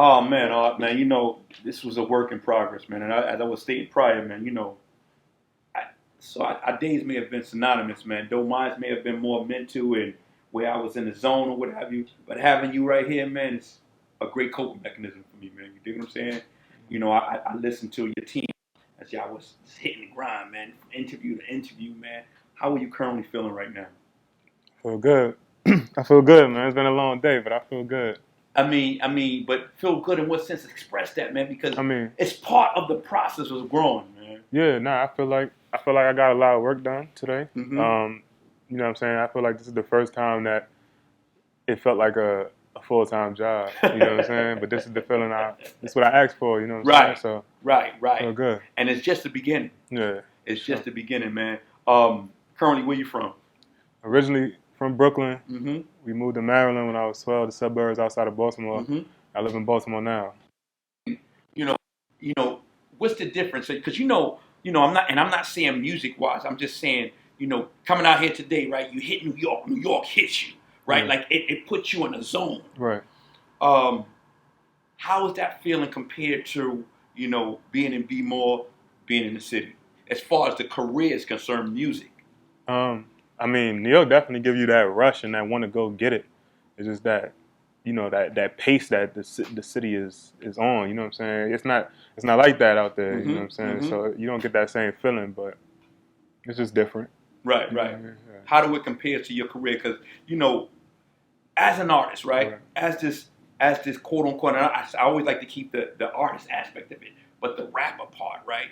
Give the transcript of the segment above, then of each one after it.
Oh man, man, this was a work in progress, man. And as I was stating prior, man, our days may have been synonymous, man. Though mine may have been more mental and where I was in the zone or what have you. But having you right here, man, is a great coping mechanism for me, man. You dig what I'm saying? I listened to your team as y'all was hitting the grind, man, from interview to interview, man. How are you currently feeling right now? I feel good. I feel good, man. It's been a long day, but I feel good. But feel good in what sense? Express that, man, because I mean, it's part of the process of growing, man. yeah, nah. I got a lot of work done today. Mm-hmm. You know what I'm saying? I feel like this is the first time that it felt like a full-time job. You know what I'm saying? But this is the feeling this is what I asked for. You know what I'm saying? So right. I feel good. And it's just the beginning. Yeah, It's just the beginning, man. Currently, where you from? Originally from Brooklyn. Mm-hmm. We moved to Maryland when I was 12, the suburbs outside of Baltimore. Mm-hmm. I live in Baltimore now. You know, what's the difference? Because I'm not saying music-wise. I'm just saying, coming out here today, right? You hit New York. New York hits you, right? Yeah. Like it puts you in a zone. Right. How is that feeling compared to, being in B-More, being in the city, as far as the career is concerned, music? I mean, New York definitely gives you that rush and that want to go get it. It's just that, that pace that the city is on. You know what I'm saying? It's not like that out there. Mm-hmm. You know what I'm saying? Mm-hmm. So you don't get that same feeling, but it's just different. Right. Yeah. How do it compare to your career? Because as an artist, right? As this quote unquote, and I always like to keep the artist aspect of it, but the rapper part, right?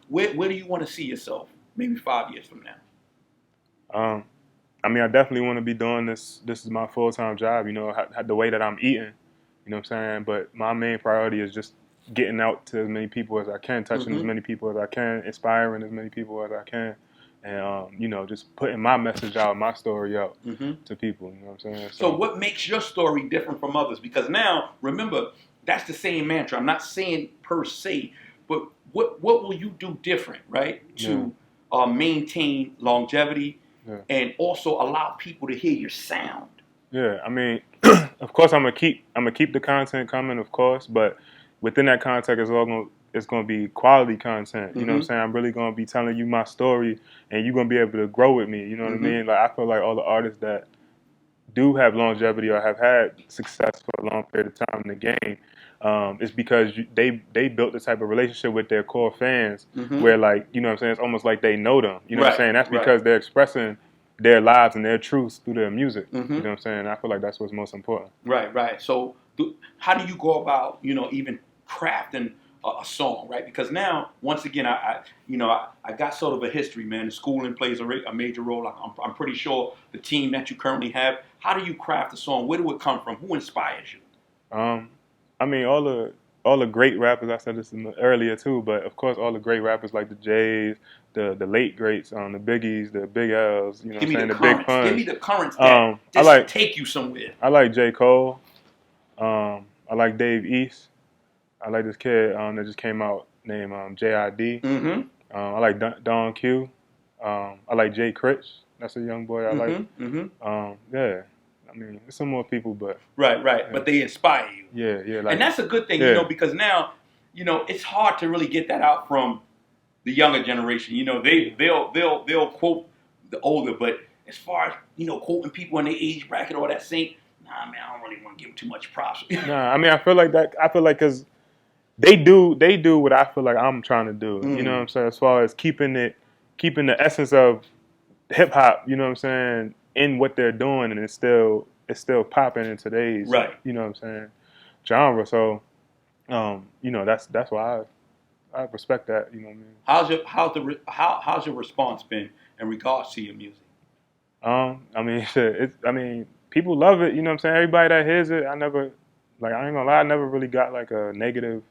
Where do you want to see yourself maybe 5 years from now? I mean, I definitely want to be doing this. This is my full-time job. The way that I'm eating. You know what I'm saying? But my main priority is just getting out to as many people as I can, touching as many people as I can, inspiring as many people as I can, and just putting my message out, my story out to people. You know what I'm saying? So what makes your story different from others? Because now, remember, that's the same mantra. I'm not saying per se, but what will you do different, right, to maintain longevity and also allow people to hear your sound? Yeah, I mean, of course, I'm gonna keep the content coming, of course, but within that content, it's gonna be quality content. You know what I'm saying? I'm really gonna be telling you my story, and you're gonna be able to grow with me. You know what I mean? Like, I feel like all the artists that do have longevity or have had success for a long period of time in the game, it's because they built the type of relationship with their core fans where, like, you know what I'm saying, it's almost like they know them. You know what I'm saying? That's because they're expressing their lives and their truths through their music. You know what I'm saying? I feel like that's what's most important. Right. So how do you go about, even crafting a song, right? Because now, once again, I got sort of a history, man. The schooling plays a major role. I'm pretty sure the team that you currently have. How do you craft a song? Where do it come from? Who inspires you? I mean, all the great rappers. I said this earlier too, but of course, all the great rappers like the Jays, the late greats, the Biggies, the Big L's. You know what I'm saying? The Big Puns. Give me the currents that just take you somewhere. I like J. Cole. I like Dave East. I like this kid that just came out named J.I.D. I like Don Q. I like Jay Critch. That's a young boy I like. Yeah. I mean, there's some more people, but... Right. Yeah. But they inspire you. Yeah. And that's a good thing, because now, it's hard to really get that out from the younger generation. They'll quote the older, but as far as, quoting people in their age bracket or that same, nah, man, I don't really want to give them too much props. Nah, I mean, I feel like because they do what I feel like I'm trying to do. You know what I'm saying? As far as keeping the essence of hip hop, you know what I'm saying, in what they're doing, and it's still popping in today's you know what I'm saying, genre. So that's why I respect that. You know what I mean? How's your response been in regards to your music? I mean, people love it. You know what I'm saying? Everybody that hears it, I ain't gonna lie, I never really got like a negative,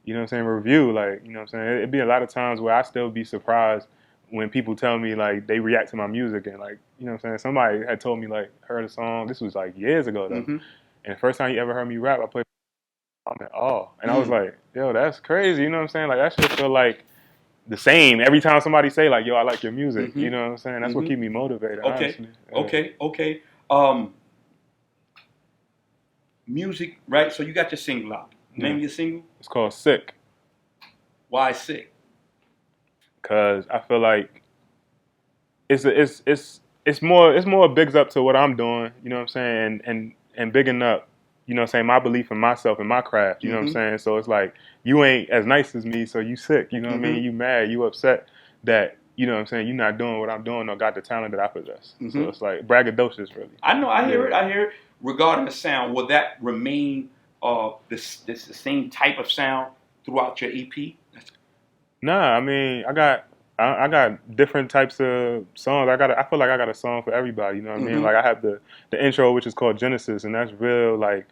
you know what I'm saying, review. Like, you know what I'm saying? It'd be a lot of times where I still be surprised when people tell me, like, they react to my music, and, like, you know what I'm saying, somebody had told me, like, heard a song, this was like years ago though, and the first time you ever heard me rap, I played, I'm in awe, and I was like, yo, that's crazy, you know what I'm saying? Like, that shit feel like the same every time somebody say, like, yo, I like your music, you know what I'm saying? That's what keep me motivated, honestly. Okay. music, right? So you got your single out. Name your single. It's called Sick. Why Sick? Cause I feel like it's more bigs up to what I'm doing, you know what I'm saying, and bigging up, you know what I'm saying, my belief in myself and my craft, you know what I'm saying. So it's like you ain't as nice as me, so you sick, you know what I mean, you mad, you upset that, you know what I'm saying, you're not doing what I'm doing or got the talent that I possess. So it's like braggadocious, really. I know, I hear it. Regarding the sound, will that remain this the same type of sound throughout your EP? Nah, I mean, I got different types of songs. I feel like I got a song for everybody. You know what I mean? Like I have the intro, which is called Genesis, and that's real like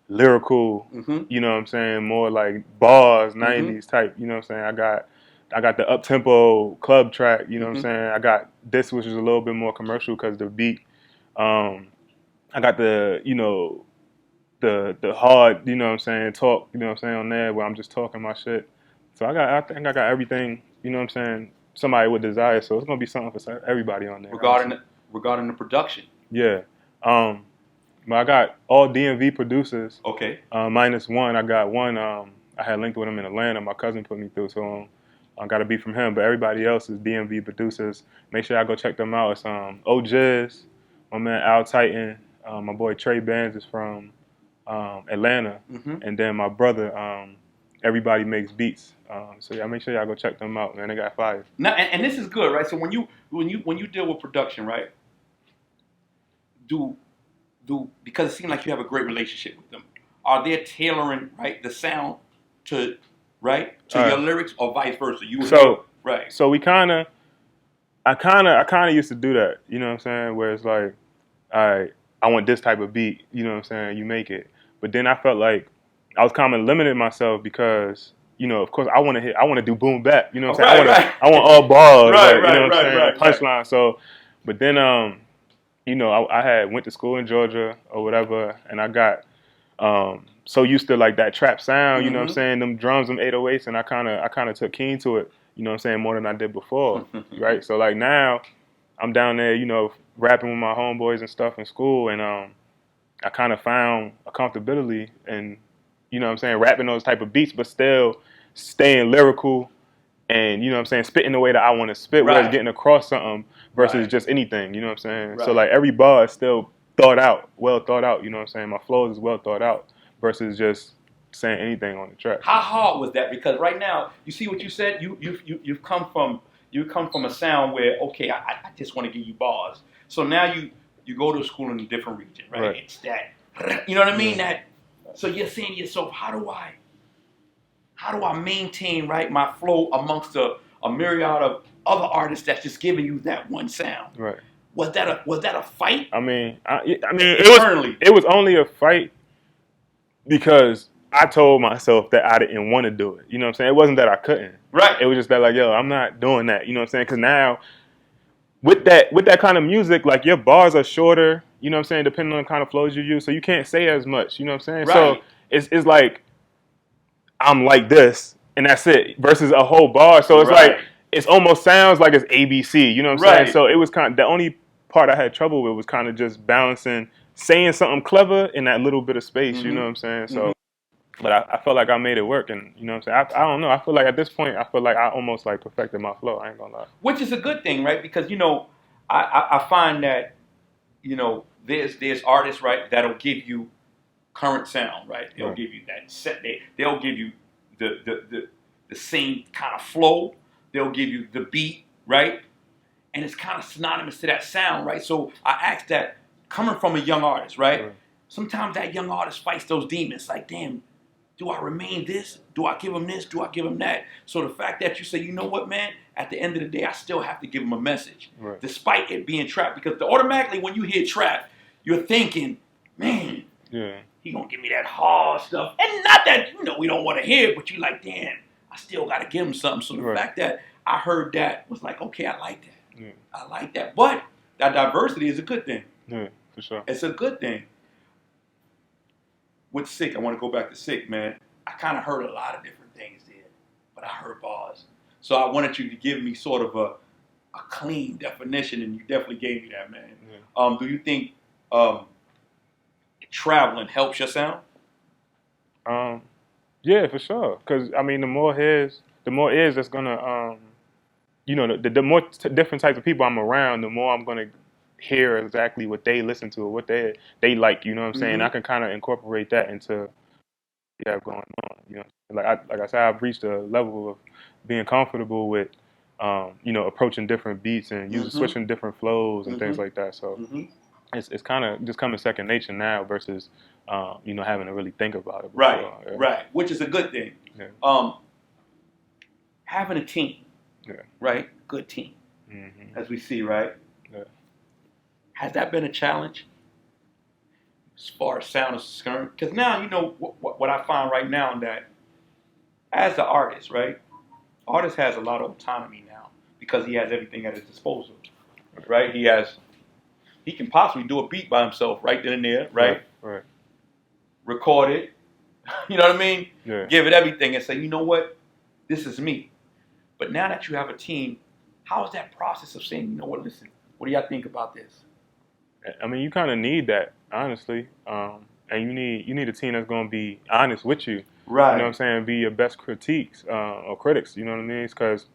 lyrical. You know what I'm saying? More like bars, '90s type. You know what I'm saying? I got the up tempo club track. You know what I'm saying? I got this, which is a little bit more commercial because the beat. I got the the hard. You know what I'm saying? Talk. You know what I'm saying on there where I'm just talking my shit. So I think I got everything. You know what I'm saying? Somebody with desire, so it's gonna be something for everybody on there. Regarding the production. Yeah, but I got all DMV producers. Okay. Minus one. I got one. I had linked with him in Atlanta. My cousin put me through, so I got to be from him. But everybody else is DMV producers. Make sure I go check them out. It's OJiz, my man Al Titan, my boy Trey Bands is from Atlanta, and then my brother. Everybody makes beats. So yeah, make sure y'all go check them out, man. They got fire. Now, and this is good, right? So when you deal with production, right? Do because it seems like you have a great relationship with them. Are they tailoring the sound to your lyrics or vice versa? So we I kind of used to do that. You know what I'm saying? Where it's like, all right, I want this type of beat. You know what I'm saying? You make it. But then I felt like I was kind of limiting myself because, you know, of course I want to do boom bap. You know what I'm saying? I want all bars. You know what I'm saying? Punchline. So, but then you know, I had went to school in Georgia or whatever, and I got so used to like that trap sound. You know what I'm saying? Them drums, them 808s, and I kind of took keen to it. You know what I'm saying? More than I did before, right? So like now, I'm down there, you know, rapping with my homeboys and stuff in school, and I kind of found a comfortability in, you know what I'm saying, rapping those type of beats, but still staying lyrical and, you know what I'm saying, spitting the way that I want to spit, whereas getting across something versus just anything, you know what I'm saying? So, like, every bar is still well thought out, you know what I'm saying? My flows is well thought out versus just saying anything on the track. How hard was that? Because right now, you see what you said? You've come from a sound where, okay, I just want to give you bars. So now you go to school in a different region, right? It's that, you know what I mean? So you're saying to yourself, how do I maintain my flow amongst a myriad of other artists that's just giving you that one sound? Right. Was that a fight? I mean, it was only a fight because I told myself that I didn't want to do it. You know what I'm saying? It wasn't that I couldn't. Right. It was just that like, yo, I'm not doing that. You know what I'm saying? Because now with that kind of music, like your bars are shorter. You know what I'm saying? Depending on the kind of flows you use, so you can't say as much. You know what I'm saying? Right. So it's like I'm like this, and that's it. Versus a whole bar. So it's like it almost sounds like it's ABC. You know what I'm saying? So it was kind of the only part I had trouble with was kind of just balancing saying something clever in that little bit of space. You know what I'm saying? So, but I felt like I made it work, and you know what I'm saying? I don't know. I feel like at this point, I feel like I almost like perfected my flow. I ain't gonna lie. Which is a good thing, right? Because you know, I find that you know there's artists that'll give you current sound, right? They'll give you that set. They'll give you the same kind of flow. They'll give you the beat, right? And it's kind of synonymous to that sound, right? So I asked that coming from a young artist, right? Sometimes that young artist fights those demons. Like, damn, do I remain this? Do I give him this? Do I give him that? So the fact that you say, you know what, man? At the end of the day, I still have to give him a message, despite it being trap. Because automatically, when you hear trap, you're thinking, man, he gonna give me that hard stuff, and not that we don't want to hear it, but you like, damn, I still gotta give him something. So the fact that I heard that was like, okay, I like that. I like that. But that diversity is a good thing. Yeah, for sure. It's a good thing. With Sick, I want to go back to Sick, man. I kind of heard a lot of different things there, but I heard bars. So I wanted you to give me sort of a clean definition, and you definitely gave me that, man. Do you think traveling helps your sound? Yeah, for sure. Because I mean, the more ears that's gonna, the more different types of people I'm around, the more I'm gonna hear exactly what they listen to or what they like. You know what I'm saying? I can kind of incorporate that into what you have going on. Like I said, I've reached a level of being comfortable with, approaching different beats and using switching different flows and things like that. So it's kind of just coming second nature now versus, having to really think about it before. Right, Yeah. right, which is a good thing. Yeah. Having a team, right? Good team, as we see, right? Yeah. Has that been a challenge as far as sound is concerned? Because now, what I find right now that as the artist, right? Artist has a lot of autonomy now because he has everything at his disposal, right? He can possibly do a beat by himself right then and there, right? Right. Record it, you know what I mean? Yeah. Give it everything and say, you know what? This is me. But now that you have a team, how is that process of saying, you know what, listen, what do y'all think about this? I mean, you kind of need that, honestly. And you need a team that's going to be honest with you. Right. You know what I'm saying? Be your best critiques or critics, you know what I mean? Because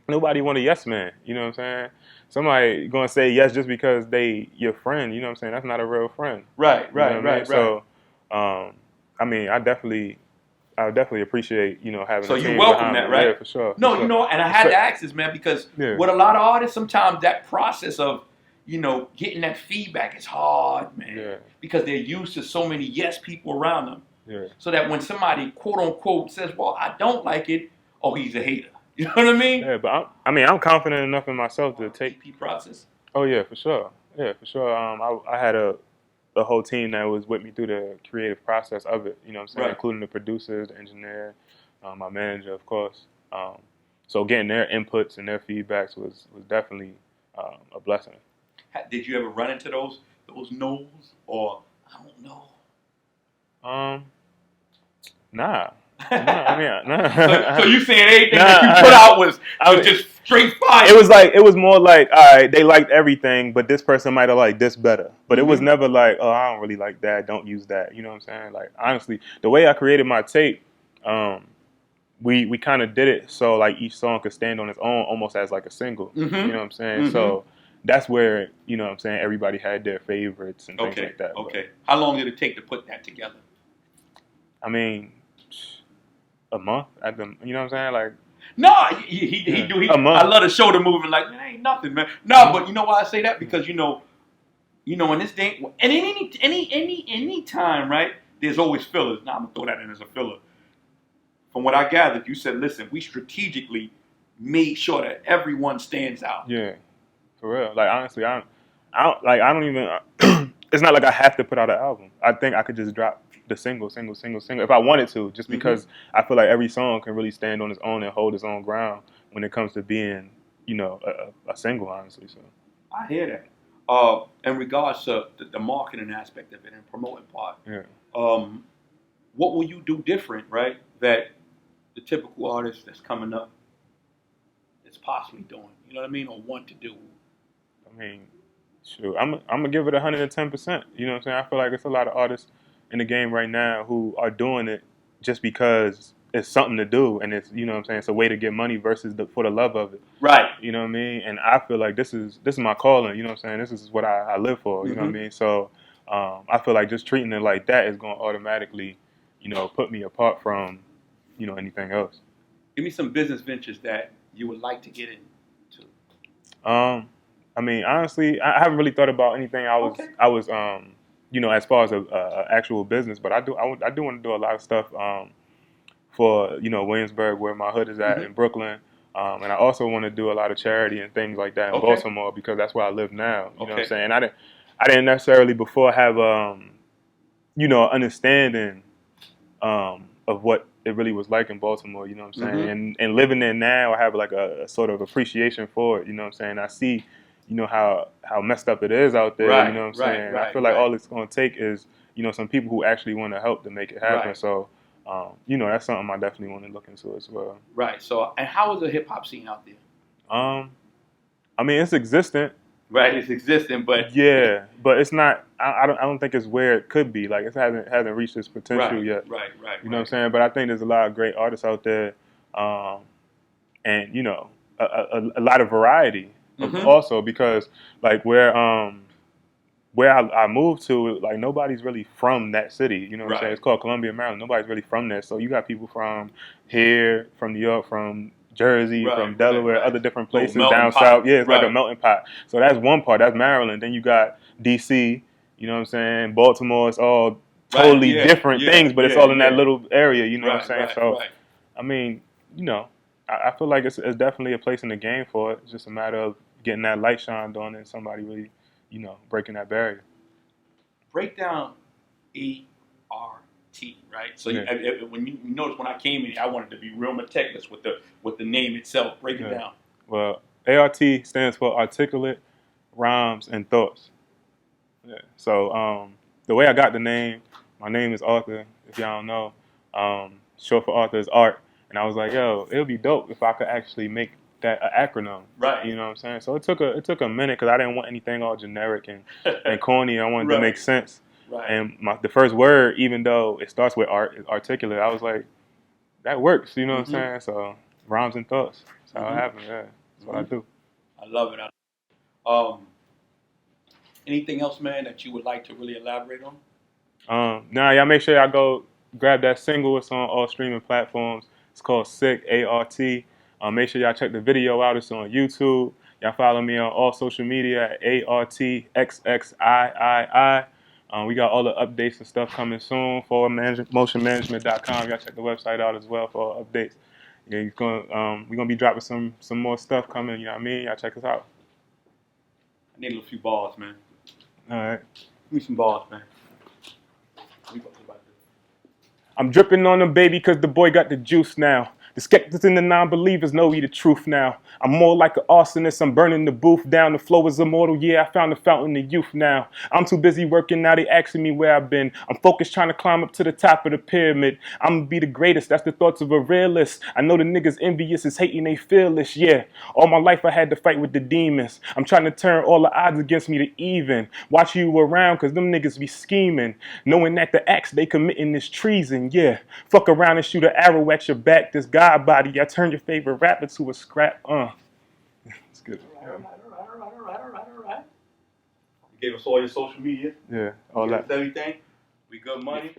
nobody want a yes man, you know what I'm saying? Somebody going to say yes just because they your friend, you know what I'm saying? That's not a real friend. Right. You know what I mean? So, I mean, I would definitely appreciate, having so a team you welcome behind that, me. right? Yeah, for sure. No, for sure. And I had to ask this, man, because with a lot of artists, sometimes that process of, getting that feedback is hard, man. Yeah. Because they're used to so many yes people around them. Yeah. So that when somebody, quote unquote, says, well, I don't like it, oh, he's a hater. You know what I mean? Yeah, but I'm confident enough in myself to take GP process. Oh yeah, for sure. Yeah, for sure. I had a whole team that was with me through the creative process of it. You know what I'm saying, Right. including the producers, the engineer, my manager, of course. So getting their inputs and their feedbacks was definitely a blessing. Did you ever run into those no's or I don't know? Nah. Nah. So you saying anything that you put out was just straight fire? It was more like, all right, they liked everything, but this person might have liked this better. But it was never like, oh, I don't really like that, don't use that. You know what I'm saying? Like, honestly, the way I created my tape, we kind of did it so like each song could stand on its own, almost as like a single. You know what I'm saying? So that's where, you know what I'm saying, everybody had their favorites and things like that. Okay. How long did it take to put that together? I mean, a month at the, you know what I'm saying? Like, no, he do. I love the shoulder moving like, man, ain't nothing, man. No, but you know why I say that? Because in this day, and any time, right? There's always fillers. Now I'm gonna throw that in as a filler. From what I gathered, you said, listen, we strategically made sure that everyone stands out. Yeah, for real. Like honestly, I don't even. It's not like I have to put out an album. I think I could just drop the single if I wanted to, just because I feel like every song can really stand on its own and hold its own ground when it comes to being, a single, honestly. So I hear that. In regards to the marketing aspect of it and promoting part, what will you do different, right? That the typical artist that's coming up is possibly doing, you know what I mean, or want to do. I mean, shoot, I'm gonna give it 110%. You know what I'm saying? I feel like it's a lot of artists in the game right now who are doing it just because it's something to do, and it's, you know what I'm saying, it's a way to get money versus for the love of it. Right. You know what I mean? And I feel like this is my calling. You know what I'm saying? This is what I live for. You know what I mean? So I feel like just treating it like that is going to automatically, put me apart from, anything else. Give me some business ventures that you would like to get into. I mean, honestly, I haven't really thought about anything. I was, as far as a actual business, but I do want to do a lot of stuff for, Williamsburg, where my hood is at, in Brooklyn. And I also want to do a lot of charity and things like that in Baltimore, because that's where I live now. You know what I'm saying? I didn't necessarily before have, understanding of what it really was like in Baltimore. You know what I'm saying? And living there now, I have like a sort of appreciation for it. You know what I'm saying? I see, how messed up it is out there. You know what I'm saying? I feel like all it's going to take is, some people who actually want to help to make it happen. So, that's something I definitely want to look into as well. Right. So, and how is the hip hop scene out there? I mean, it's existent. Right, it's existing, but yeah, but it's not. I don't think it's where it could be. Like it hasn't reached its potential right, yet. right, right, You know what I'm saying? But I think there's a lot of great artists out there, um, and you know, a lot of variety Mm-hmm. also because like where I moved to, like nobody's really from that city. You know what I'm saying? Right, It's called Columbia, Maryland. Nobody's really from there. So you got people from here, from New York, from Jersey, right, from right, Delaware, right. other different Little places melting down pot. south. Yeah, it's like a Right, melting pot. So that's one part. That's Maryland. Then you got D.C. You know what I'm saying? Baltimore. It's all right. totally Yeah, different yeah, things, but it's yeah, all in that yeah. little area. You know what I'm Right, saying? right, So right. I mean, you know, I feel like it's definitely a place in the game for it. It's just a matter of getting that light shined on it and somebody really, you know, breaking that barrier. Break down A.R.T. Right. So Yeah. when you notice when I came in, I wanted to be real meticulous with the name itself. Break it Yeah. down. Well, A.R.T. stands for articulate, rhymes, and thoughts. Yeah. So the way I got the name, my name is Arthur. If y'all don't know, short for Arthur is Art. And I was like, yo, it would be dope if I could actually make that an acronym. Right. You know what I'm saying? So it took a minute because I didn't want anything all generic and corny. I wanted to make Right. sense. Right. And the first word, even though it starts with art, is articulate. I was like, that works. You know what I'm Mm-hmm. saying? So rhymes and thoughts. That's how it Mm-hmm. happened. Yeah, that's what I Mm-hmm. do. I love it. Um, anything else, man, that you would like to really elaborate on? Now y'all make sure y'all go grab that single. It's on all streaming platforms. It's called Sick A.R.T. Make sure y'all check the video out. It's on YouTube. Y'all follow me on all social media at ARTXXIII. We got all the updates and stuff coming soon for motionmanagement.com. Y'all check the website out as well for all updates. Yeah, we're gonna be dropping some more stuff coming. You know what I mean? Y'all check us out. I need a few balls, man. All right. Give me some balls, man. I'm dripping on him, baby, cause the boy got the juice now. The skeptics and the non-believers know we the truth now. I'm more like an arsonist, I'm burning the booth down. The flow is immortal, yeah, I found the fountain of youth now. I'm too busy working, now they asking me where I've been. I'm focused trying to climb up to the top of the pyramid. I'm gonna be the greatest, that's the thoughts of a realist. I know the niggas envious is hating, they fearless, yeah. All my life I had to fight with the demons. I'm trying to turn all the odds against me to even. Watch you around, cause them niggas be scheming. Knowing that the acts they committing is treason, yeah. Fuck around and shoot an arrow at your back, this God body. I turn your favorite rapper to a scrap, It's good. All right. You gave us all your social media. Yeah, all You gave that. us everything. We good money.